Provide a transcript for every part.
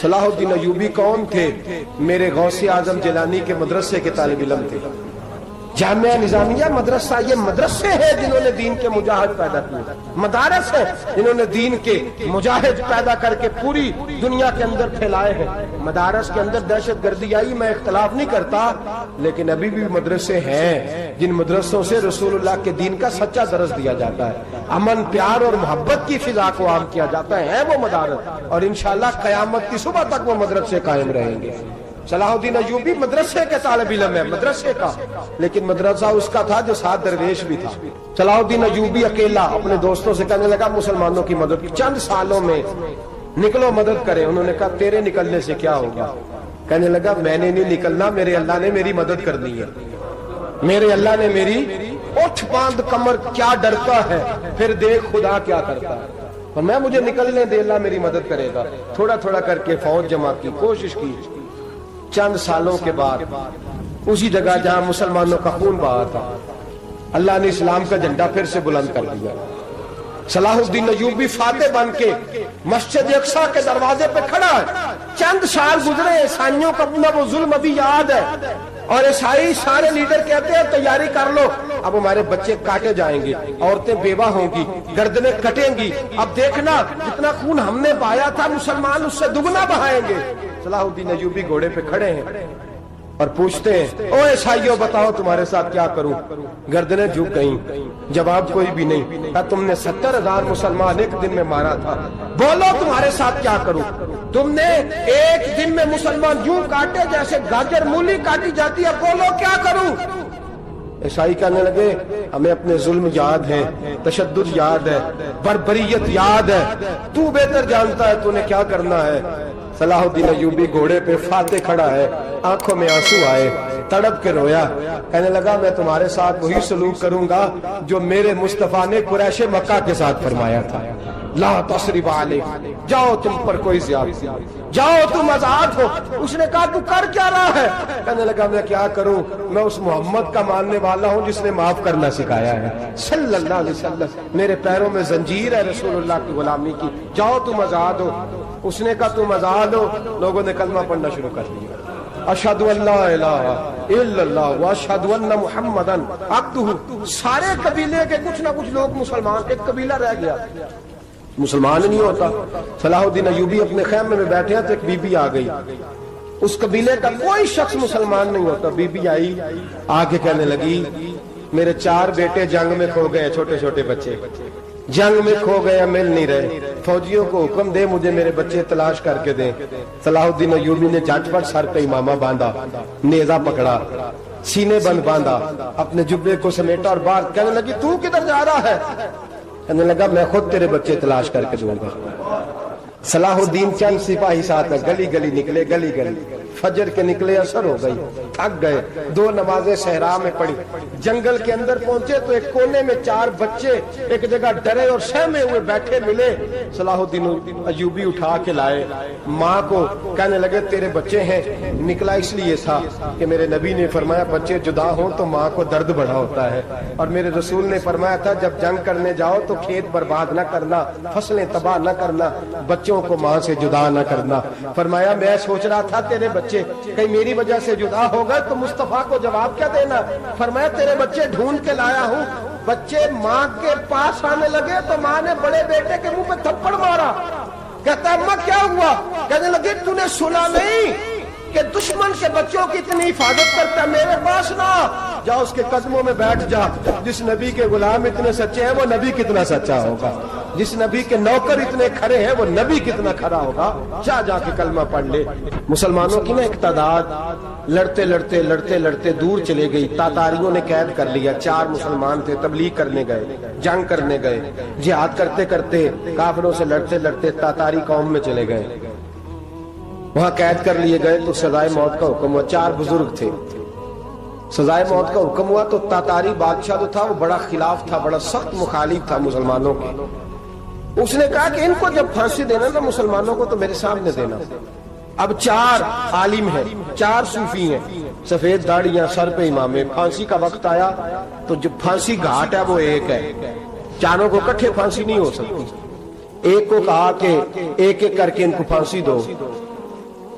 صلاح الدین ایوبی کون تھے؟ میرے غوث اعظم جیلانی کے مدرسے کے طالب علم تھے۔ جامعہ نظامیہ مدرسہ، یہ مدرسے ہیں جنہوں نے دین کے مجاہد پیدا کیے، مدارس ہیں جنہوں نے دین کے مجاہد پیدا کر کے پوری دنیا کے اندر پھیلائے ہیں۔ مدارس کے اندر دہشت گردی آئی، میں اختلاف نہیں کرتا، لیکن ابھی بھی مدرسے ہیں جن مدرسوں سے رسول اللہ کے دین کا سچا درس دیا جاتا ہے، امن پیار اور محبت کی فضا کو عام کیا جاتا ہے وہ مدارس، اور انشاءاللہ قیامت کی صبح تک وہ مدرسے قائم رہیں گے۔ صلاح الدین ایوبی مدرسے کے طالب علم ہے، مدرسے کا، لیکن مدرسہ اس کا تھا جو ساتھ درویش بھی تھا۔ صلاح الدین ایوبی اکیلا اپنے دوستوں سے کہنے لگا مسلمانوں کی مدد چند سالوں میں نکلو مدد کرے۔ انہوں نے کہا تیرے نکلنے سے کیا ہوگا؟ کہنے لگا میں نے نہیں نکلنا، میرے اللہ نے میری مدد کرنی ہے، میرے اللہ نے میری اٹھ باندھ کمر، کیا ڈرتا ہے پھر دیکھ خدا کیا کرتا ہے، اور میں مجھے نکلنے دے، اللہ میری مدد کرے گا۔ تھوڑا تھوڑا کر کے فوج جمع کی، کوشش کی۔ چند سالوں کے بعد اسی جگہ جہاں مسلمانوں کا خون بہا تھا، اللہ نے اسلام کا جھنڈا پھر سے بلند کر دیا۔ صلاح الدین ایوبی فاتح بن کے مسجد اقصی کے دروازے پہ کھڑا ہے۔ چند سال گزرے، عیسائیوں کا اپنا وہ ظلم ابھی یاد ہے، اور عیسائی سارے لیڈر کہتے ہیں تیاری کر لو، اب ہمارے بچے کاٹے جائیں گے، عورتیں بیوہ ہوں گی، گردنیں کٹیں گی، اب دیکھنا جتنا خون ہم نے بہایا تھا مسلمان اس سے دگنا بہائیں گے۔ صلاح الدین ایوبی گھوڑے پہ کھڑے ہیں اور پوچھتے ہیں او عیسائیوں بتاؤ تمہارے ساتھ کیا کروں؟ گردنیں جھک گئیں، جواب کوئی بھی نہیں۔ کہا تم نے 70,000 مسلمان ایک دن میں مارا تھا، بولو تمہارے ساتھ کیا کروں؟ تم نے ایک دن میں مسلمان یوں کاٹے جیسے گاجر مولی کاٹی جاتی ہے، بولو کیا کروں؟ عیسائی کہنے لگے ہمیں اپنے ظلم یاد ہے، تشدد یاد ہے، بربریت یاد ہے، تو بہتر جانتا ہے تو نے کیا کرنا ہے۔ صلاح الدین ایوبی گھوڑے پہ فاتح کھڑا ہے، آنکھوں میں آنسو آئے، تڑپ کے رویا، کہنے لگا میں تمہارے ساتھ وہی سلوک کروں گا جو میرے مصطفیٰ نے قریش مکہ کے ساتھ فرمایا تھا، لا تصریب علیہ، جاؤ تم پر کوئی زیادتی، جاؤ تم آزاد ہو۔ اس نے کہا تو کر کیا رہا ہے؟ کہنے لگا میں کیا کروں، میں اس محمد کا ماننے والا ہوں جس نے معاف کرنا سکھایا ہے صلی اللہ علیہ وسلم، میرے پیروں میں زنجیر ہے رسول اللہ کی غلامی کی، جاؤ تم آزاد ہو۔ اس نے کہا تم آزاد ہو، لوگوں نے کلمہ پڑھنا شروع کر دیا، اشہد ان لا الہ الا اللہ واشہد ان محمدن عبدہ۔ سارے قبیلے کے کچھ نہ کچھ لوگ مسلمان، ایک قبیلہ رہ گیا مسلمان نہیں ہوتا۔ صلاح الدین ایوبی اپنے خیمے میں بیٹھے ہیں تو ایک بی بی آ گئی، اس قبیلے کا کوئی شخص مسلمان نہیں ہوتا۔ بی بی آئی، آگے کہنے لگی میرے 4 بیٹے جنگ میں کھو گئے، چھوٹے چھوٹے بچے جنگ میں کھو گئے، مل نہیں رہے، فوجیوں کو حکم دے مجھے میرے بچے تلاش کر کے دیں۔ صلاح الدین ایوبی نے جھٹ پٹ سر پہ امامہ باندھا، نیزہ پکڑا، سینے بند باندھا، اپنے جبے کو سمیٹا اور باہر کہنے لگی تو کدھر جا رہا ہے؟ کہنے لگا میں خود تیرے بچے تلاش کر کے دوں گا۔ صلاح الدین چند سپاہی ساتھ گلی گلی نکلے، گلی گلی فجر کے نکلے، اثر ہو گئی، تھک گئے، 2 نمازیں صحرا میں پڑھی، جنگل کے اندر پہنچے تو ایک کونے میں 4 بچے ایک جگہ ڈرے اور سہمے ہوئے بیٹھے ملے۔ صلاح الدین ایوبی اٹھا کے لائے، ماں کو کہنے لگے تیرے بچے ہیں، نکلا اس لیے تھا کہ میرے نبی نے فرمایا بچے جدا ہوں تو ماں کو درد بڑا ہوتا ہے، اور میرے رسول نے فرمایا تھا جب جنگ کرنے جاؤ تو کھیت برباد نہ کرنا، فصلیں تباہ نہ کرنا، بچوں کو ماں سے جدا نہ کرنا۔ فرمایا میں سوچ رہا تھا تیرے بچے کہیں میری وجہ سے جدا ہو گئے تو مصطفیٰ کو جواب کیا دینا؟ فرمایا تیرے بچے ڈھونڈ کے لایا ہوں۔ بچے ماں کے پاس آنے لگے تو ماں نے بڑے بیٹے کے منہ پہ تھپڑ مارا، کہتا اماں کیا ہوا؟ کہنے لگے تو نے سنا نہیں کہ دشمن کے بچوں کی اتنی حفاظت کرتا ہے، میرے پاس نہ جا، اس کے قدموں میں بیٹھ جا۔ جس نبی کے غلام اتنے سچے ہیں وہ نبی کتنا سچا ہوگا، جس نبی کے نوکر اتنے کھڑے ہیں وہ نبی کتنا کھڑا ہوگا، جا کے کلمہ پڑھ لے۔ مسلمانوں کی نا ایک تعداد لڑتے لڑتے لڑتے لڑتے دور چلے گئی، تاتاریوں نے قید کر لیا، 4 مسلمان تھے، تبلیغ کرنے گئے، جنگ کرنے گئے، جہاد کرتے کرتے کافروں سے لڑتے لڑتے تاتاری قوم میں چلے گئے، وہاں قید کر لیے گئے تو سزائے موت کا حکم ہوا۔ 4 بزرگ تھے، سزائے موت کا حکم ہوا تو تاتاری بادشاہ جو تھا وہ بڑا خلاف تھا، بڑا سخت مخالف تھا مسلمانوں کے۔ اس نے کہا کہ ان کو جب پھانسی دینا نا مسلمانوں کو تو میرے سامنے دینا۔ اب 4 عالم ہیں، 4 صوفی ہیں، سفید داڑیاں، سر پہ امامے، پھانسی کا وقت آیا تو جو پھانسی گھاٹ ہے وہ ایک ہے، چاروں کو اکٹھے پھانسی نہیں ہو سکتی۔ ایک کو کہا کہ ایک ایک کر کے ان کو پھانسی دو،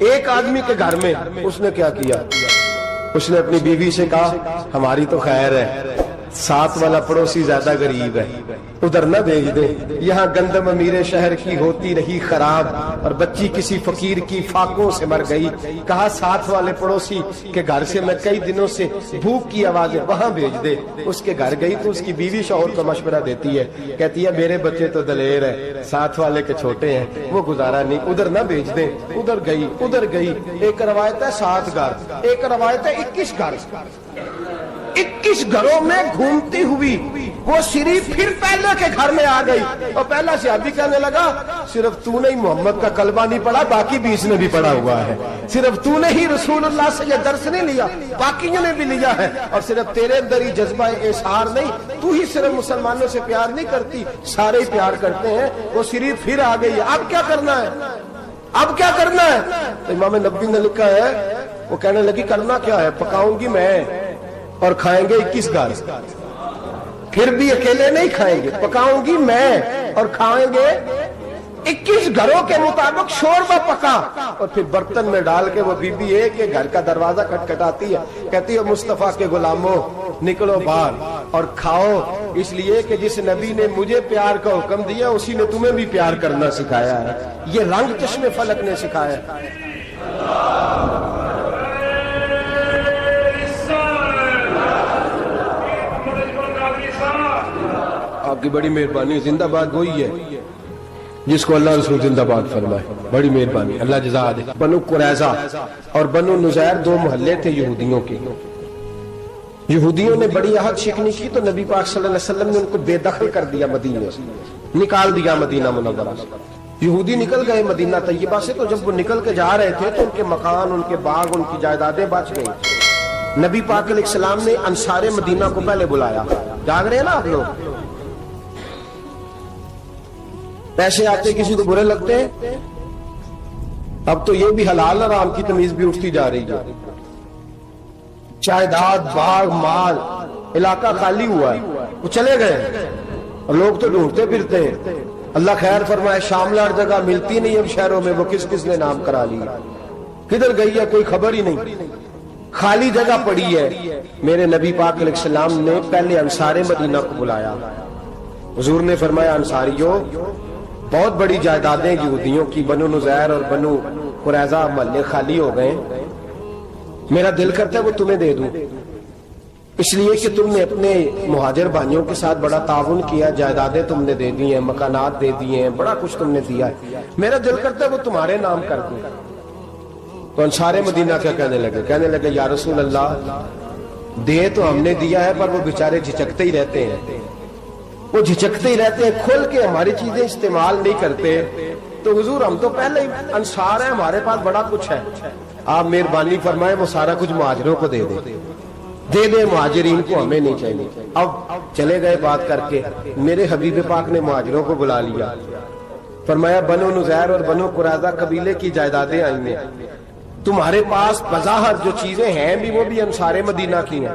ایک آدمی کے گھر میں اس نے کیا کیا، اس نے اپنی بیوی سے کہا ہماری تو خیر ہے، ساتھ والا پڑوسی زیادہ غریب ہے، ادھر نہ بھیج دے، یہاں گندم امیر شہر کی ہوتی رہی خراب اور بچی کسی فقیر کی فاقوں سے مر گئی، کہا ساتھ والے پڑوسی کے گھر سے میں کئی دنوں سے بھوک کی آوازیں وہاں بھیج دے۔ اس کے گھر گئی تو اس کی بیوی شوہر کو مشورہ دیتی ہے، کہتی ہے میرے بچے تو دلیر ہے، ساتھ والے کے چھوٹے ہیں، وہ گزارا نہیں، ادھر نہ بھیج دیں۔ ادھر گئی، ایک روایت ہے 7 گھر، ایک روایت ہے 21 گھر، 21 گھروں میں گھومتی ہوئی وہ شریف پھر پہلے کے گھر میں آ گئی، اور پہلا صحابی کہنے لگا صرف تو نے ہی محمد کا کلمہ نہیں پڑھا، باقی 20 نے بھی پڑھا ہوا ہے، صرف تو نے ہی رسول اللہ سے یہ درس نہیں لیا، باقیوں نے بھی لیا ہے، اور صرف تیرے اندر ہی جذبہ اظہار نہیں، تو ہی صرف مسلمانوں سے پیار نہیں کرتی، سارے ہی پیار کرتے ہیں۔ وہ شریف پھر آ گئی ہے، اب کیا کرنا ہے، اب کیا کرنا ہے؟ تو امام نبوی نے لکھا ہے، وہ کہنے لگی کرنا کیا ہے، پکاؤں گی میں اور کھائیں گے 21 گھر، پھر بھی اکیلے نہیں کھائیں گے، پکاؤں گی میں اور کھائیں گے 21 گھروں کے مطابق شوربہ پکا، اور پھر برتن میں ڈال کے وہ بی بی ایک گھر کا دروازہ کھٹکھٹاتی ہے، کہتی ہے مصطفیٰ کے غلاموں نکلو باہر اور کھاؤ، اس لیے کہ جس نبی نے مجھے پیار کا حکم دیا اسی نے تمہیں بھی پیار کرنا سکھایا ہے، یہ رنگ چشم فلک نے سکھایا ہے۔ آپ کی بڑی مہربانی، زندہ باد وہی ہے جس کو اللہ رسول زندہ باد فرمائے، بڑی مہربانی، اللہ جزا دے۔ بنو قریظہ اور بنو نذیر 2 محلے تھے یہودیوں کے، یہودیوں نے بڑی عہد شکنی کی تو نبی پاک صلی اللہ علیہ وسلم نے ان کو بے دخل کر دیا، مدینے سے نکال دیا، مدینہ منورہ سے۔ یہودی نکل گئے مدینہ طیبہ سے، تو جب وہ نکل کے جا رہے تھے تو ان کے مکان، ان کے باغ، ان کی جائیدادیں بچ گئی۔ نبی پاک علیہ السلام نے انصار مدینہ کو پہلے بلایا، جاگ رہے ہیں نا آپ لوگ، پیسے آتے کسی کو برے لگتے ہیں، اب تو یہ بھی حلال حرام کی تمیز بھی اٹھتی جا رہی ہے، جائیداد، باغ، مال، علاقہ خالی ہوا ہے، وہ چلے گئے اور لوگ تو ڈھونڈتے پھرتے ہیں۔ اللہ خیر فرمائے، شاملہ ہر جگہ ملتی نہیں اب شہروں میں، وہ کس کس نے نام کرا لیا، کدھر گئی ہے کوئی خبر ہی نہیں، خالی جگہ پڑی ہے۔ میرے نبی پاک علیہ السلام نے پہلے انصار مدینہ کو بلایا، حضور نے فرمایا انصاریوں بہت بڑی جائیدادیں یہودیوں کی، بنو نذیر اور بنو قریظہ محلے خالی ہو گئے، میرا دل کرتا ہے وہ تمہیں دے دوں، اس لیے کہ تم نے اپنے مہاجر بھائیوں کے ساتھ بڑا تعاون کیا، جائیدادیں تم نے دے دی ہیں، مکانات دے دیے ہیں، بڑا کچھ تم نے دیا ہے، میرا دل کرتا ہے وہ تمہارے نام کر دوں۔ تو انصار مدینہ کیا کہنے لگے یا رسول اللہ دے تو ہم نے دیا ہے پر وہ بیچارے جھچکتے ہی رہتے ہیں، وہ جھچکتے ہی رہتے ہیں، کھول کے ہماری چیزیں استعمال نہیں کرتے، تو حضور ہم تو پہلے ہی انصار ہیں، ہمارے پاس بڑا کچھ ہے، آپ مہربانی فرمائیں وہ سارا کچھ مہاجروں کو دے دے مہاجرین کو، ہمیں نہیں چاہیے۔ اب چلے گئے بات کر کے، میرے حبیب پاک نے مہاجروں کو بلا لیا، فرمایا بنو نذیر اور بنو قریظہ قبیلے کی جائیدادیں آئی ہیں، تمہارے پاس بظاہر جو چیزیں ہیں بھی وہ بھی انصار مدینہ کی ہیں،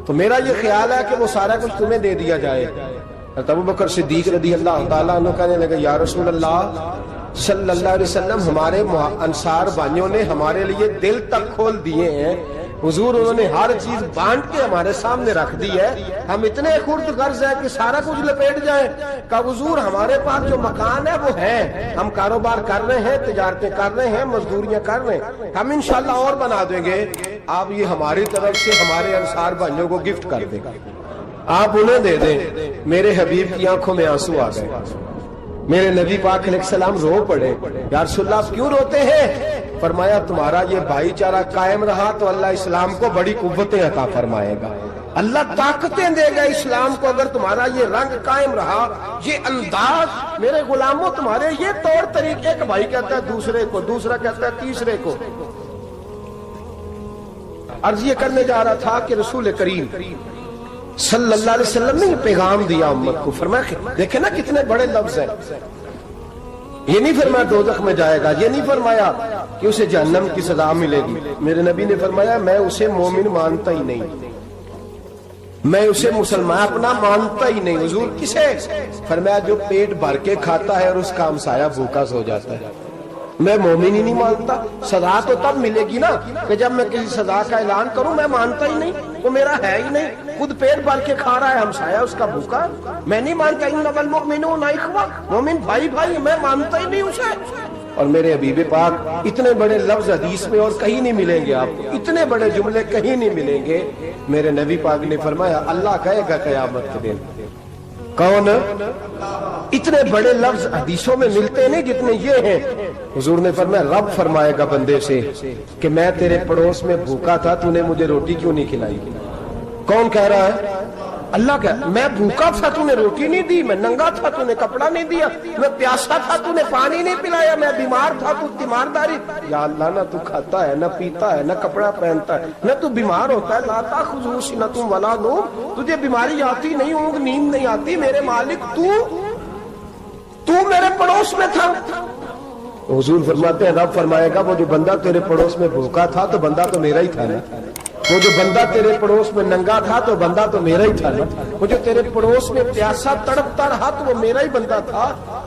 تو میرا یہ خیال ہے کہ وہ سارا کچھ تمہیں دے دیا جائے۔ ابو بکر صدیق رضی اللہ تعالیٰ عنہ کہنے لگے یا رسول اللہ صلی اللہ علیہ وسلم ہمارے انصار بھائیوں نے ہمارے لیے دل تک کھول دیے ہیں، حضور انہوں نے ہر چیز بانٹ کے ہمارے سامنے رکھ دی ہے، ہم اتنے خرد غرض ہیں کہ سارا کچھ لپیٹ جائیں، کہ حضور ہمارے پاس جو مکان ہے وہ ہے، ہم کاروبار کر رہے ہیں، تجارتیں کر رہے ہیں، مزدوریاں کر رہے ہیں، ہم انشاءاللہ اور بنا دیں گے، آپ یہ ہماری طرف سے ہمارے انصار بھائیوں کو گفٹ کر دیں، آپ انہیں دے دیں۔ میرے حبیب کی آنکھوں میں آنسو آ گئے، میرے نبی پاک علیہ السلام رو پڑے، یا رسول اللہ آپ کیوں روتے ہیں؟ فرمایا تمہارا یہ بھائی چارہ قائم رہا تو اللہ اسلام کو بڑی قوتیں عطا فرمائے گا، اللہ طاقتیں دے گا اسلام کو، اگر تمہارا یہ رنگ قائم رہا، یہ انداز، میرے غلاموں تمہارے یہ طور طریقے، ایک بھائی کہتا ہے دوسرے کو، دوسرا کہتا ہے تیسرے کو۔ عرض یہ کرنے جا رہا تھا کہ رسول کریم صلی اللہ علیہ وسلم نے یہ پیغام دیا امت کو، فرمایا دیکھیں نا کتنے بڑے لفظ ہیں، یہ نہیں فرمایا دوزخ میں جائے گا، یہ نہیں فرمایا کہ اسے جہنم کی سزا ملے گی، میرے نبی نے فرمایا میں اسے مومن مانتا ہی نہیں، میں اسے مسلمان اپنا مانتا ہی نہیں۔ حضور کسے؟ فرمایا جو پیٹ بھر کے کھاتا ہے اور اس کا ہمسایہ بھوکا سو جاتا ہے، میں مومن ہی نہیں مانتا. سزا تو تب ملے گی نا کہ جب میں کسی سزا کا اعلان کروں. میں مانتا ہی نہیں, وہ میرا ہے ہی نہیں, خود پیٹ بھر کے کھا رہا ہے, ہمسایہ اس کا بھوکا. میں نہیں مانتا انما المؤمنون اخوہ, مومن بھائی بھائی, میں مانتا ہی نہیں اسے. اور میرے حبیب پاک اتنے بڑے لفظ حدیث میں اور کہیں نہیں ملیں گے آپ کو, اتنے بڑے جملے کہیں نہیں ملیں گے. میرے نبی پاک نے فرمایا اللہ کہے گا قیامت کے دن. کون؟ اتنے بڑے لفظ حدیثوں میں ملتے نہیں جتنے یہ ہیں. حضور نے فرمایا رب فرمائے گا بندے سے کہ میں تیرے پڑوس میں بھوکا تھا, تو نے مجھے روٹی کیوں نہیں کھلائی. کون کہہ رہا ہے؟ اللہ کہ میں بھوکا تھا, تو نے روٹی نہیں دی, میں ننگا تھا, تو نے کپڑا نہیں دیا, میں پیاسا تھا, تو نے پانی نہیں پلایا, میں بیمار تھا, تو تیمارداری. یا اللہ نہ تو کھاتا ہے, نہ پیتا ہے, نہ کپڑا پہنتا ہے, نہ تو بیمار ہوتا ہے. لا تأخذہ سنۃ ولا نوم, تجھے بیماری آتی نہیں, اونگ نیند نہیں آتی. میرے مالک تو میرے پڑوس میں تھا. حضور فرماتے ہیں رب فرمائے گا وہ جو بندہ تیرے پڑوس میں بھوکا تھا تو بندہ تو میرا ہی تھا نا. وہ جو بندہ تیرے پڑوس میں ننگا تھا تو بندہ تو میرا ہی تھا نا. وہ جو تیرے پڑوس میں پیاسا تڑپتا رہا تو وہ میرا ہی بندہ تھا.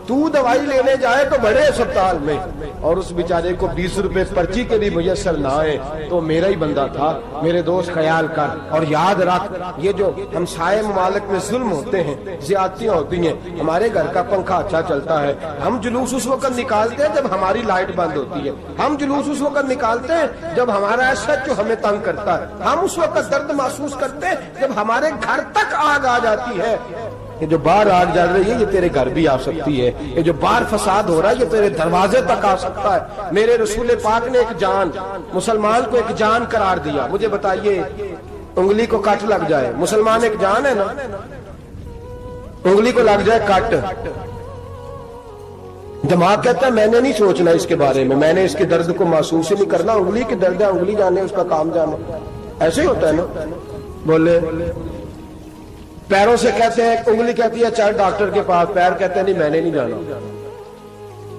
تو دوائی لینے جائے تو بڑے اسپتال میں اور اس بیچارے کو 20 روپے پرچی کے بھی میسر نہ آئے تو میرا ہی بندہ تھا. میرے دوست خیال کر اور یاد رکھ, یہ جو ہمسائے ممالک میں ظلم ہوتے ہیں, زیادتیاں ہوتی ہیں. ہمارے گھر کا پنکھا اچھا چلتا ہے, ہم جلوس اس وقت نکالتے ہیں جب ہماری لائٹ بند ہوتی ہے. ہم جلوس اس وقت نکالتے ہیں جب ہمارا SHO ہمیں تنگ کرتا ہے. ہم اس وقت درد محسوس کرتے ہیں جب ہمارے گھر تک آگ آ جاتی ہے. یہ جو باہر آگ جل رہی ہے یہ تیرے گھر بھی آ سکتی ہے. یہ جو باہر فساد ہو رہا ہے یہ تیرے دروازے تک آ سکتا ہے. میرے رسول پاک نے ایک جان, مسلمان کو ایک جان قرار دیا. مجھے بتائیے انگلی کو کٹ لگ جائے, مسلمان ایک جان ہے نا, انگلی کو لگ جائے کٹ, دماغ کہتا ہے میں نے نہیں سوچنا اس کے بارے میں, میں نے اس کے درد کو محسوس ہی نہیں کرنا. انگلی کی درد ہے, انگلی جانے, اس کا کام جانے. ایسے ہی ہوتا ہے نا. بولے پیروں سے کہتے ہیں, انگلی کہتی ہے چل ڈاکٹر کے پاس, پیر کہتے ہیں نہیں میں نے نہیں جانا,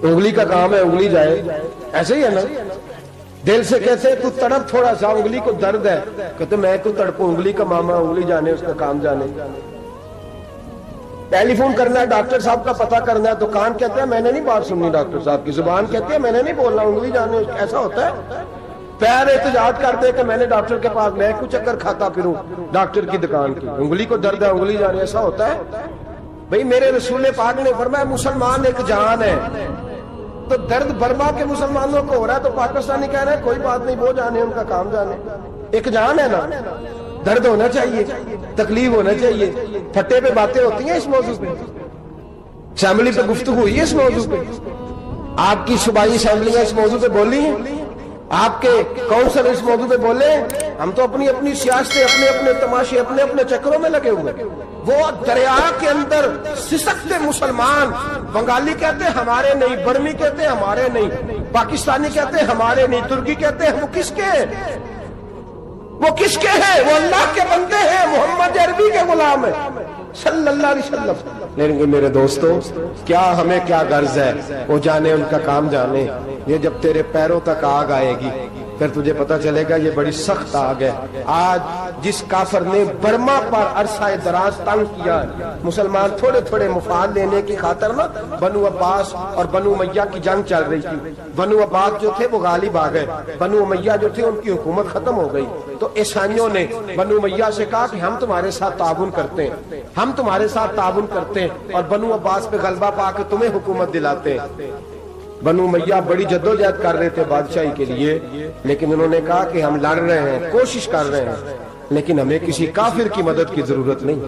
انگلی کا کام ہے انگلی جائے. ایسے ہی ہے نا. دل سے کہتے ہیں تو تڑپ تھوڑا سا, انگلی کو درد ہے, کہتے میں کو تڑپوں, انگلی کا ماما, انگلی جانے, اس کا کام جانے. ٹیلی فون کرنا ہے, ڈاکٹر صاحب کا پتہ کرنا ہے, تو کان کہتے ہیں میں نے نہیں بات سننی ڈاکٹر صاحب کی, زبان کہتی ہے میں نے نہیں بولنا, انگلی جانے. ایسا ہوتا ہے. پیر احتجاج کرتے کہ میں نے ڈاکٹر کے پاس, میں کچھ چکر کھاتا پھروں ڈاکٹر کی دکان کی, انگلی کو درد ہے انگلی جانے. ایسا ہوتا ہے بھئی. میرے رسول پاک نے فرمایا مسلمان ایک جان ہے. تو درد برما کے مسلمانوں کو ہو رہا ہے تو پاکستانی کہہ رہے ہیں کوئی بات نہیں, وہ جانے, ان کا کام جانے. ایک جان ہے نا. درد ہونا چاہیے, تکلیف ہونا چاہیے. پھٹے پہ باتیں ہوتی ہیں اس موضوع پہ, اسمبلی پہ گفتگو ہوئی ہے اس موضوع پہ, آپ کی صوبائی اسمبلیاں اس موضوع پہ بولی ہیں, آپ کے کونسل اس موضوع پہ بولے. ہم تو اپنی اپنی سیاستیں, اپنے اپنے تماشے, اپنے اپنے چکروں میں لگے ہوئے. وہ دریا کے اندر سسکتے مسلمان, بنگالی کہتے ہیں ہمارے نہیں, برمی کہتے ہیں ہمارے نہیں, پاکستانی کہتے ہیں ہمارے نہیں, ترکی کہتے ہیں وہ کس کے ہیں, وہ کس کے ہیں؟ وہ اللہ کے بندے ہیں, محمد عربی کے غلام ہیں صلی اللہ علیہ وسلم. لیکن میرے دوستو کیا ہمیں کیا غرض ہے, وہ جانے, ان کا کام جانے. یہ جب تیرے پیروں تک آگ آئے گی پھر تجھے پتہ چلے گا یہ بڑی سخت آگ ہے. آج جس کافر نے برما پر عرصہ دراز تنگ کیا, مسلمان تھوڑے تھوڑے مفاد لینے کی خاطر نا, بنو عباس اور بنو امیہ کی جنگ چل رہی تھی. بنو عباس جو تھے وہ غالب آ گئے, بنو امیہ جو تھے ان کی حکومت ختم ہو گئی. تو عیسائیوں نے بنو امیہ سے کہا کہ ہم تمہارے ساتھ تعاون کرتے ہیں, ہم تمہارے ساتھ تعاون کرتے ہیں اور بنو عباس پہ غلبہ پا کے تمہیں حکومت دلاتے ہیں. بنو امیہ بڑی جدوجہد کر رہے تھے بادشاہی کے لیے, لیکن انہوں نے کہا کہ ہم لڑ رہے ہیں, کوشش کر رہے ہیں, لیکن ہمیں کسی کافر کی مدد کی ضرورت نہیں.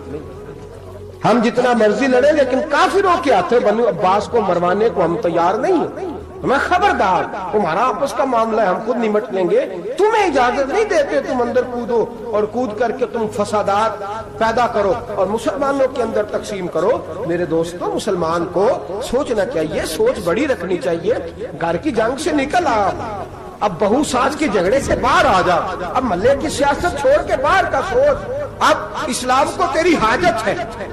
ہم جتنا مرضی لڑیں لیکن کافروں کے ہاتھوں بنو عباس کو مروانے کو ہم تیار نہیں ہیں. ہمیں خبردار, تمہارا آپس کا معاملہ ہے, ہم خود نمٹ لیں گے, تمہیں اجازت نہیں دیتے تم اندر کودو اور کود کر کے تم فسادات پیدا کرو اور مسلمانوں کے اندر تقسیم کرو. میرے دوستو مسلمان کو سوچنا چاہیے, سوچ بڑی رکھنی چاہیے. گھر کی جنگ سے نکل آ, اب بہو ساس کے جھگڑے سے باہر آ جا, اب محلے کی سیاست چھوڑ کے باہر کا سوچ. اب اسلام کو تیری حاجت ہے,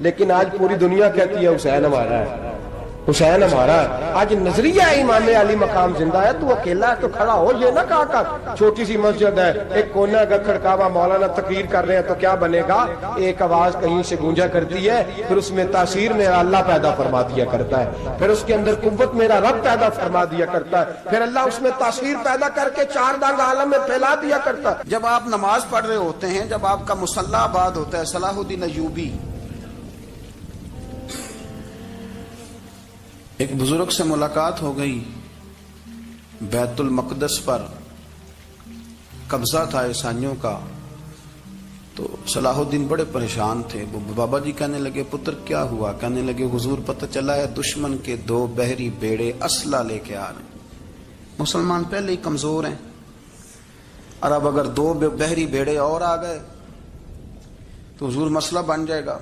لیکن آج پوری دنیا کہتی ہے حسین ہمارا ہے، حسین ہمارا ہے۔ آج نظریہ امام علی مقام زندہ ہے، تو اکیلا ہے تو کھڑا ہو، یہ نہ کہا کر چھوٹی سی مسجد ہے، ایک کونا کا کھڑکاوا، مولانا تقریر کر رہے ہیں تو کیا بنے گا، ایک آواز کہیں سے گونجا کرتی ہے، پھر اس میں تاثیر میرا اللہ پیدا فرما دیا کرتا ہے، پھر اس کے اندر قوت میرا رب پیدا فرما دیا کرتا ہے، پھر اللہ اس میں تاثیر پیدا کر کے چار دانگ عالم میں پھیلا دیا کرتا ہے۔ جب آپ نماز پڑھ رہے ہوتے ہیں، جب آپ کا مصلی آباد ہوتا ہے، صلاح الدین ایوبی ایک بزرگ سے ملاقات ہو گئی، بیت المقدس پر قبضہ تھا عیسائیوں کا، تو صلاح الدین بڑے پریشان تھے۔ بابا جی کہنے لگے پتر کیا ہوا؟ کہنے لگے حضور پتہ چلا ہے دشمن کے 2 بحری بیڑے اسلحہ لے کے آ رہے ہیں، مسلمان پہلے ہی کمزور ہیں، اور اب اگر 2 بحری بیڑے اور آ گئے تو حضور مسئلہ بن جائے گا،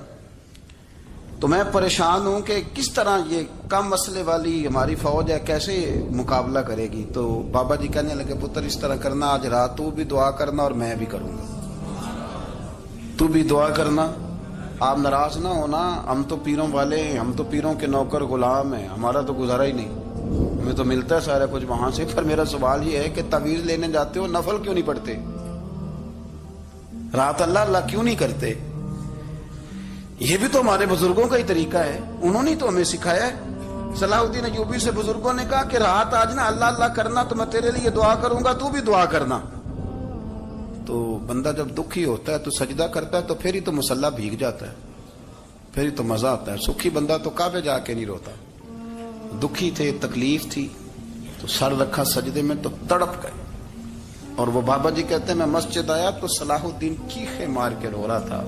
تو میں پریشان ہوں کہ کس طرح یہ کم مسئلے والی ہماری فوج ہے کیسے مقابلہ کرے گی۔ تو بابا جی کہنے لگے پتر اس طرح کرنا، آج رات تو بھی دعا کرنا اور میں بھی کروں گا، تو بھی دعا کرنا، آپ ناراض نہ ہونا، ہم تو پیروں والے ہیں، ہم تو پیروں کے نوکر غلام ہیں، ہمارا تو گزارا ہی نہیں، ہمیں تو ملتا ہے سارا کچھ وہاں سے۔ پر میرا سوال یہ ہے کہ تعویذ لینے جاتے ہو نفل کیوں نہیں پڑھتے، رات اللہ اللہ کیوں نہیں کرتے؟ یہ بھی تو ہمارے بزرگوں کا ہی طریقہ ہے، انہوں نے تو ہمیں سکھایا ہے۔ صلاح الدین ایوبی سے بزرگوں نے کہا کہ رات آج نا اللہ اللہ کرنا، تو میں تیرے لیے دعا کروں گا، تو بھی دعا کرنا۔ تو بندہ جب دکھی ہوتا ہے تو سجدہ کرتا ہے، تو پھر ہی تو مصلی بھیگ جاتا ہے، پھر ہی تو مزہ آتا ہے۔ سکھی بندہ تو کعبے جا کے نہیں روتا، دکھی تھے، تکلیف تھی، تو سر رکھا سجدے میں تو تڑپ گئے۔ اور وہ بابا جی کہتے ہیں میں مسجد آیا تو صلاح الدین چیخے مار کے رو رہا تھا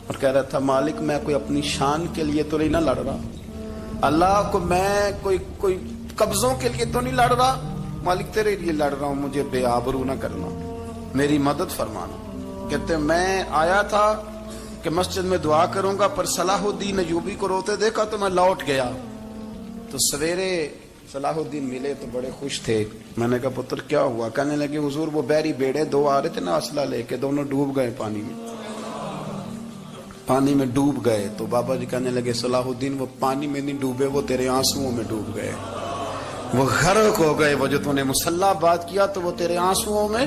اور کہہ رہا تھا مالک میں کوئی اپنی شان کے لیے تو نہیں نہ لڑ رہا، اللہ کو میں کوئی قبضوں کے لیے تو نہیں لڑ رہا، مالک تیرے لیے لڑ رہا ہوں، مجھے بے آبرو نہ کرنا، میری مدد فرمانا۔ کہتے ہیں میں آیا تھا کہ مسجد میں دعا کروں گا، پر صلاح الدین ایوبی کو روتے دیکھا تو میں لوٹ گیا۔ تو سویرے صلاح الدین ملے تو بڑے خوش تھے، میں نے کہا پتر کیا ہوا؟ کہنے لگے حضور وہ بحری بیڑے 2 آ رہے تھے نا اسلحہ لے کے، دونوں ڈوب گئے پانی میں ڈوب گئے۔ تو بابا جی کہنے لگے صلاح الدین وہ پانی میں نہیں ڈوبے، وہ تیرے آنسوؤں میں ڈوب گئے، وہ غرق ہو گئے، وہ جو تو نے مصلی بات کیا تو وہ تیرے آنسوؤں میں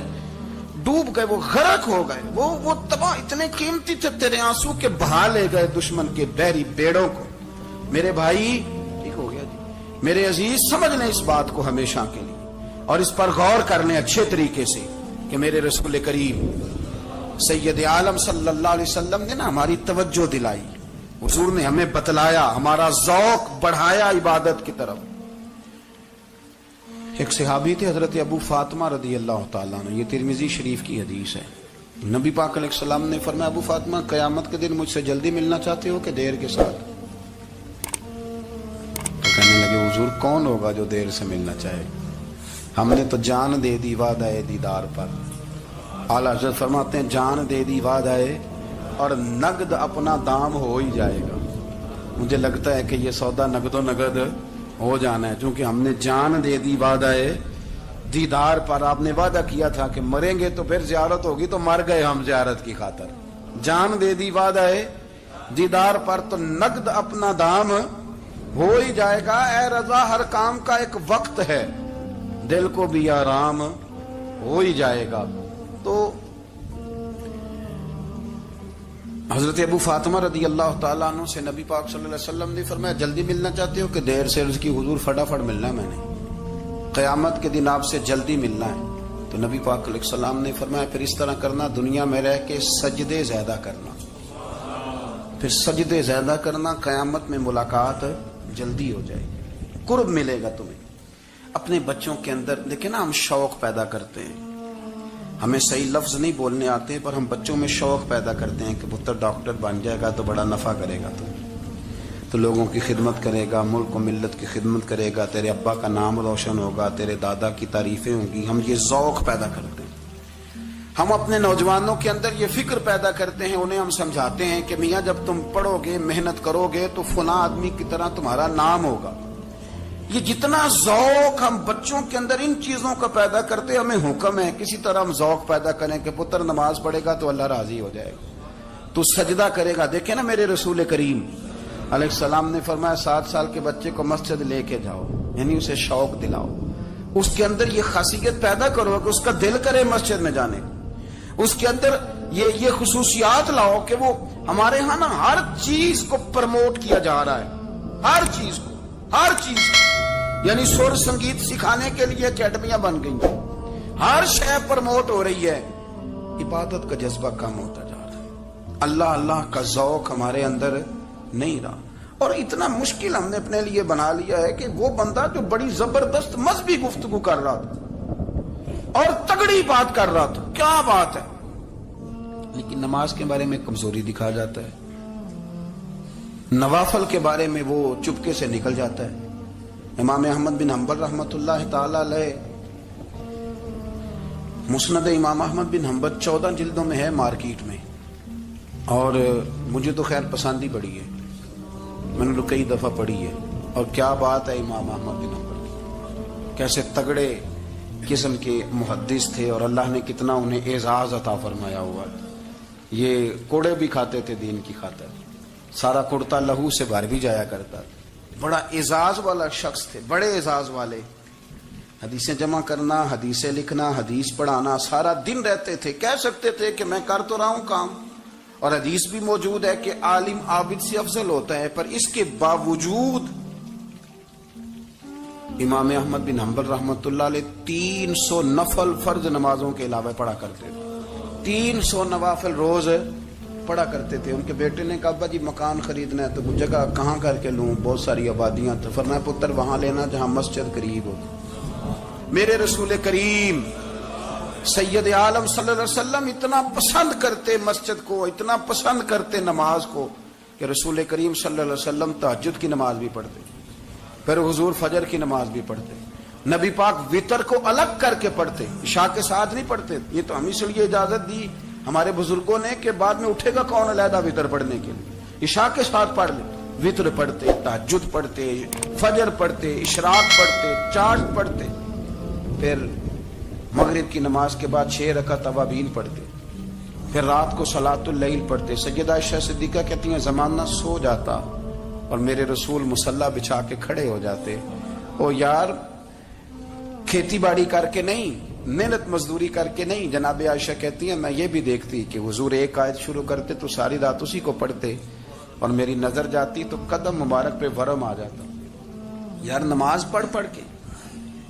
ڈوب گئے، وہ غرق ہو گئے، وہ تباہ، اتنے قیمتی تھے تیرے آنسو کے بہا لے گئے دشمن کے بحری بیڑوں کو۔ میرے بھائی ٹھیک ہو گیا جی، میرے عزیز سمجھ لیں اس بات کو ہمیشہ کے لیے، اور اس پر غور کر لیں اچھے طریقے سے کہ میرے رسول کریم سید عالم صلی اللہ علیہ وسلم نے نا ہماری توجہ دلائی، حضور نے ہمیں بتلایا، ہمارا ذوق بڑھایا عبادت کی طرف۔ ایک صحابی تھے حضرت ابو فاطمہ رضی اللہ تعالیٰ عنہ، یہ ترمذی شریف کی حدیث ہے، نبی پاک علیہ السلام نے فرمایا ابو فاطمہ قیامت کے دن مجھ سے جلدی ملنا چاہتے ہو کہ دیر کے ساتھ؟ تو کہنے لگے حضور کون ہوگا جو دیر سے ملنا چاہے، ہم نے تو جان دے دی وعدہ دیدار پر۔ اعلیٰ حضرت فرماتے ہیں جان دے دی وعدہ اور نقد اپنا دام ہو ہی جائے گا۔ مجھے لگتا ہے کہ یہ سودا نقد و نقد ہو جانا ہے، چونکہ ہم نے جان دے دی وعدہ دیدار پر۔ آپ نے وعدہ کیا تھا کہ مریں گے تو پھر زیارت ہوگی، تو مر گئے ہم زیارت کی خاطر۔ جان دے دی وعدہ دیدار پر، تو نقد اپنا دام ہو ہی جائے گا۔ اے رضا ہر کام کا ایک وقت ہے، دل کو بھی آرام ہو ہی جائے گا۔ تو حضرت ابو فاطمہ رضی اللہ تعالیٰ عنہ سے نبی پاک صلی اللہ علیہ وسلم نے فرمایا جلدی ملنا چاہتے ہو کہ دیر سے؟ عرض کی حضور فٹافٹ ملنا ہے، میں نے قیامت کے دن آپ سے جلدی ملنا ہے۔ تو نبی پاک علیہ السلام نے فرمایا پھر اس طرح کرنا، دنیا میں رہ کے سجدے زیادہ کرنا، پھر سجدے زیادہ کرنا، قیامت میں ملاقات جلدی ہو جائے گی، قرب ملے گا تمہیں۔ اپنے بچوں کے اندر دیکھیں نا، ہم شوق پیدا کرتے ہیں، ہمیں صحیح لفظ نہیں بولنے آتے پر ہم بچوں میں شوق پیدا کرتے ہیں کہ پتر ڈاکٹر بن جائے گا تو بڑا نفع کرے گا، تو لوگوں کی خدمت کرے گا، ملک و ملت کی خدمت کرے گا، تیرے ابا کا نام روشن ہوگا، تیرے دادا کی تعریفیں ہوں گی۔ ہم یہ ذوق پیدا کرتے ہیں، ہم اپنے نوجوانوں کے اندر یہ فکر پیدا کرتے ہیں، انہیں ہم سمجھاتے ہیں کہ میاں جب تم پڑھو گے، محنت کرو گے تو فلاں آدمی کی طرح تمہارا نام ہوگا۔ یہ جتنا ذوق ہم بچوں کے اندر ان چیزوں کا پیدا کرتے، ہمیں حکم ہے کسی طرح ہم ذوق پیدا کریں کہ پتر نماز پڑھے گا تو اللہ راضی ہو جائے گا، تو سجدہ کرے گا. دیکھیں نا میرے رسول کریم علیہ السلام نے فرمایا 7 سال کے بچے کو مسجد لے کے جاؤ, یعنی اسے شوق دلاؤ, اس کے اندر یہ خاصیت پیدا کرو کہ اس کا دل کرے مسجد میں جانے کو, اس کے اندر یہ خصوصیات لاؤ کہ وہ ہمارے ہاں نا ہر چیز کو پرموٹ کیا جا رہا ہے, ہر چیز کو, یعنی سر سنگیت سکھانے کے لیے اکیڈمیاں بن گئی, ہر شے پرموٹ ہو رہی ہے, عبادت کا جذبہ کم ہوتا جا رہا ہے, اللہ اللہ کا ذوق ہمارے اندر نہیں رہا. اور اتنا مشکل ہم نے اپنے لیے بنا لیا ہے کہ وہ بندہ جو بڑی زبردست مذہبی گفتگو کر رہا تھا اور تگڑی بات کر رہا تھا, کیا بات ہے, لیکن نماز کے بارے میں کمزوری دکھا جاتا ہے, نوافل کے بارے میں وہ چپکے سے نکل جاتا ہے. امام احمد بن حنبل رحمۃ اللہ تعالی علیہ, مسند امام احمد بن حنبل 14 جلدوں میں ہے مارکیٹ میں, اور مجھے تو خیر پسند ہی بڑی ہے, میں نے تو کئی دفعہ پڑھی ہے. اور کیا بات ہے امام احمد بن حنبل, کیسے تگڑے قسم کے محدث تھے اور اللہ نے کتنا انہیں اعزاز عطا فرمایا ہوا. یہ کوڑے بھی کھاتے تھے دین کی خاطر, سارا کرتا لہو سے بھر بھی جایا کرتا, بڑا اعزاز والا شخص تھے, بڑے اعزاز والے. حدیثیں جمع کرنا, حدیثیں لکھنا, حدیث پڑھانا, سارا دن رہتے تھے. کہہ سکتے تھے کہ میں کر تو رہا ہوں کام, اور حدیث بھی موجود ہے کہ عالم عابد سے افضل ہوتا ہے, پر اس کے باوجود امام احمد بن حنبل رحمۃ اللہ علیہ 300 نفل فرض نمازوں کے علاوہ پڑھا کرتے تھے, 300 نوافل روز پڑھا کرتے تھے. ان کے بیٹے نے کہا ابا جی مکان خریدنا ہے تو وہ جگہ کہاں کر کے لوں, بہت ساری آبادیاں, تو فرمایا پتر وہاں لینا جہاں مسجد قریب ہو. میرے رسول کریم سید عالم صلی اللہ علیہ وسلم اتنا پسند کرتے مسجد کو, اتنا پسند کرتے نماز کو, کہ رسول کریم صلی اللہ علیہ وسلم تہجد کی نماز بھی پڑھتے, پھر حضور فجر کی نماز بھی پڑھتے, نبی پاک وتر کو الگ کر کے پڑھتے, عشاء کے ساتھ نہیں پڑھتے. یہ تو ہم اس لیے اجازت دی ہمارے بزرگوں نے کہ بعد میں اٹھے گا کون علیحدہ وتر پڑھنے کے لیے, عشاء کے ساتھ پڑھ لے. وتر پڑھتے, تہجد پڑھتے, فجر پڑھتے, اشراق پڑھتے, چاند پڑھتے, پھر مغرب کی نماز کے بعد 6 رکعت اوابین پڑھتے, پھر رات کو صلاۃ اللیل پڑھتے. سیدہ عائشہ صدیقہ کہتی ہیں زمانہ سو جاتا اور میرے رسول مصلی بچھا کے کھڑے ہو جاتے. او یار کھیتی باڑی کر کے نہیں, محنت مزدوری کر کے نہیں. جناب عائشہ کہتی ہیں میں یہ بھی دیکھتی کہ حضور ایک آیت شروع کرتے تو ساری رات اسی کو پڑھتے, اور میری نظر جاتی تو قدم مبارک پہ ورم آ جاتا. یار نماز پڑھ کے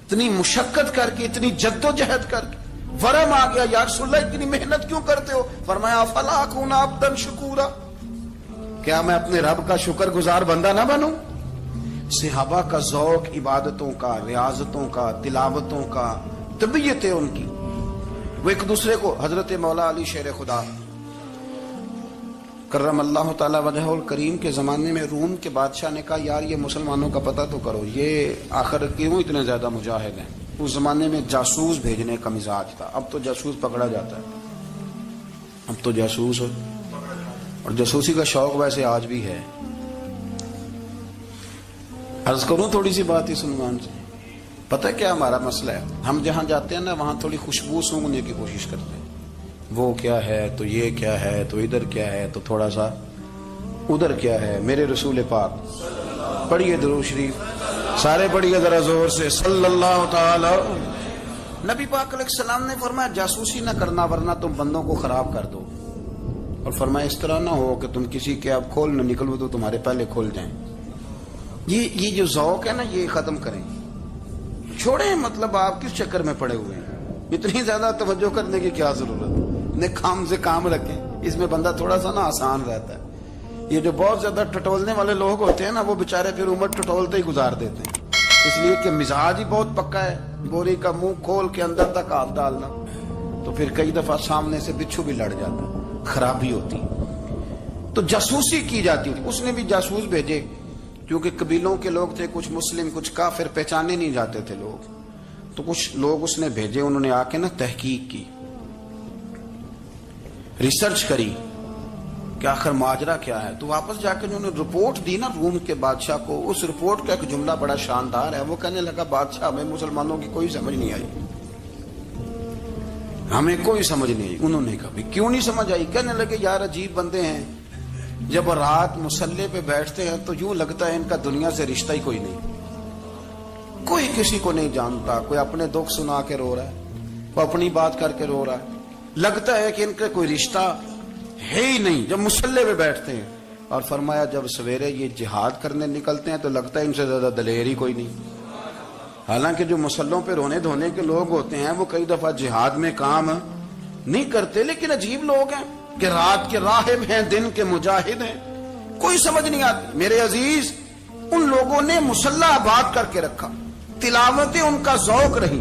اتنی مشقت کر کے, اتنی جد و جہد کر کے ورم آ گیا, یا رسول اللہ اتنی محنت کیوں کرتے ہو؟ فرمایا افلا اکون عبدا شکورا, کیا میں اپنے رب کا شکر گزار بندہ نہ بنوں؟ صحابہ کا ذوق عبادتوں کا, ریاضتوں کا, تلاوتوں کا, طبیعت ہے ان کی. وہ ایک دوسرے کو, حضرت مولا علی شیر خدا کرم اللہ تعالی وجہہ الکریم کے زمانے میں روم کے بادشاہ نے کہا یار یہ مسلمانوں کا پتہ تو کرو, یہ آخر کیوں اتنے زیادہ مجاہد ہیں. اس زمانے میں جاسوس بھیجنے کا مزاج تھا, اب تو جاسوس پکڑا جاتا ہے, اب تو جاسوس, اور جاسوسی کا شوق ویسے آج بھی ہے. عرض کروں تھوڑی سی بات اس عنوان سے. پتہ کیا ہمارا مسئلہ ہے, ہم جہاں جاتے ہیں نا وہاں تھوڑی خوشبو سونگنے کی کوشش کرتے ہیں. وہ کیا ہے تو یہ کیا ہے تو ادھر کیا ہے تو تھوڑا سا ادھر کیا ہے. میرے رسول پاک پڑھیے درود شریف, سارے پڑھیے ذرا زور سے, صلی اللہ تعالی. نبی پاک علیہ السلام نے فرمایا جاسوسی نہ کرنا ورنہ تم بندوں کو خراب کر دو, اور فرمایا اس طرح نہ ہو کہ تم کسی کے اب کھول نہ نکلو تو تمہارے پہلے کھول جائیں. یہ جو ذوق ہے نا یہ ختم کریں, چھوڑیں. مطلب آپ کس چکر میں پڑے ہوئے ہیں, اتنی زیادہ توجہ کرنے کی کیا ضرورت ہے. کام سے کام رکھیں, اس میں بندہ تھوڑا سا نا آسان رہتا ہے. یہ جو بہت زیادہ ٹٹولنے والے لوگ ہوتے ہیں نا وہ بےچارے پھر عمر ٹٹولتے ہی گزار دیتے ہیں, اس لیے کہ مزاج ہی بہت پکا ہے. بوری کا منہ کھول کے اندر تک ہاتھ ڈالنا, تو پھر کئی دفعہ سامنے سے بچھو بھی لڑ جاتا, خرابی ہوتی. تو جاسوسی کی جاتی تھی. اس نے بھی جاسوس بھیجے کیونکہ قبیلوں کے لوگ تھے, کچھ مسلم کچھ کافر, پہچانے نہیں جاتے تھے لوگ. تو کچھ لوگ اس نے بھیجے, انہوں نے آ کے نا تحقیق کی, ریسرچ کری کہ آخر ماجرا کیا ہے. تو واپس جا کے انہوں نے رپورٹ دی نا روم کے بادشاہ کو. اس رپورٹ کا ایک جملہ بڑا شاندار ہے. وہ کہنے لگا بادشاہ ہمیں مسلمانوں کی کوئی سمجھ نہیں آئی, ہمیں کوئی سمجھ نہیں آئی. انہوں نے کہا کیوں نہیں سمجھ آئی؟ کہنے لگے یار عجیب بندے ہیں، جب رات مصلے پہ بیٹھتے ہیں تو یوں لگتا ہے ان کا دنیا سے رشتہ ہی کوئی نہیں، کوئی کسی کو نہیں جانتا، کوئی اپنے دکھ سنا کے رو رہا ہے، کوئی اپنی بات کر کے رو رہا ہے، لگتا ہے کہ ان کا کوئی رشتہ ہے ہی نہیں جب مصلے پہ بیٹھتے ہیں. اور فرمایا جب سویرے یہ جہاد کرنے نکلتے ہیں تو لگتا ہے ان سے زیادہ دلیر ہی کوئی نہیں. حالانکہ جو مسلوں پہ رونے دھونے کے لوگ ہوتے ہیں وہ کئی دفعہ جہاد میں کام نہیں کرتے، لیکن عجیب لوگ ہیں کہ رات کے راہب ہیں، دن کے مجاہد ہیں، کوئی سمجھ نہیں آتی. میرے عزیز، ان لوگوں نے مصلی آباد کر کے رکھا، تلاوتیں ان کا ذوق رہی،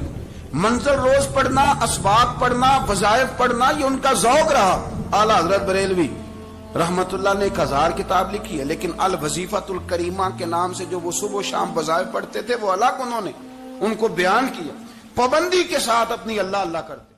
منزل روز پڑھنا، اسباق پڑھنا، وظائف پڑھنا، یہ ان کا ذوق رہا. اعلیٰ حضرت بریلوی رحمت اللہ نے 1000 کتاب لکھی ہے، لیکن الوظیفۃ الکریمہ کے نام سے جو وہ صبح و شام وظائف پڑھتے تھے وہ الگ انہوں نے ان کو بیان کیا، پابندی کے ساتھ اپنی اللہ اللہ کرتے.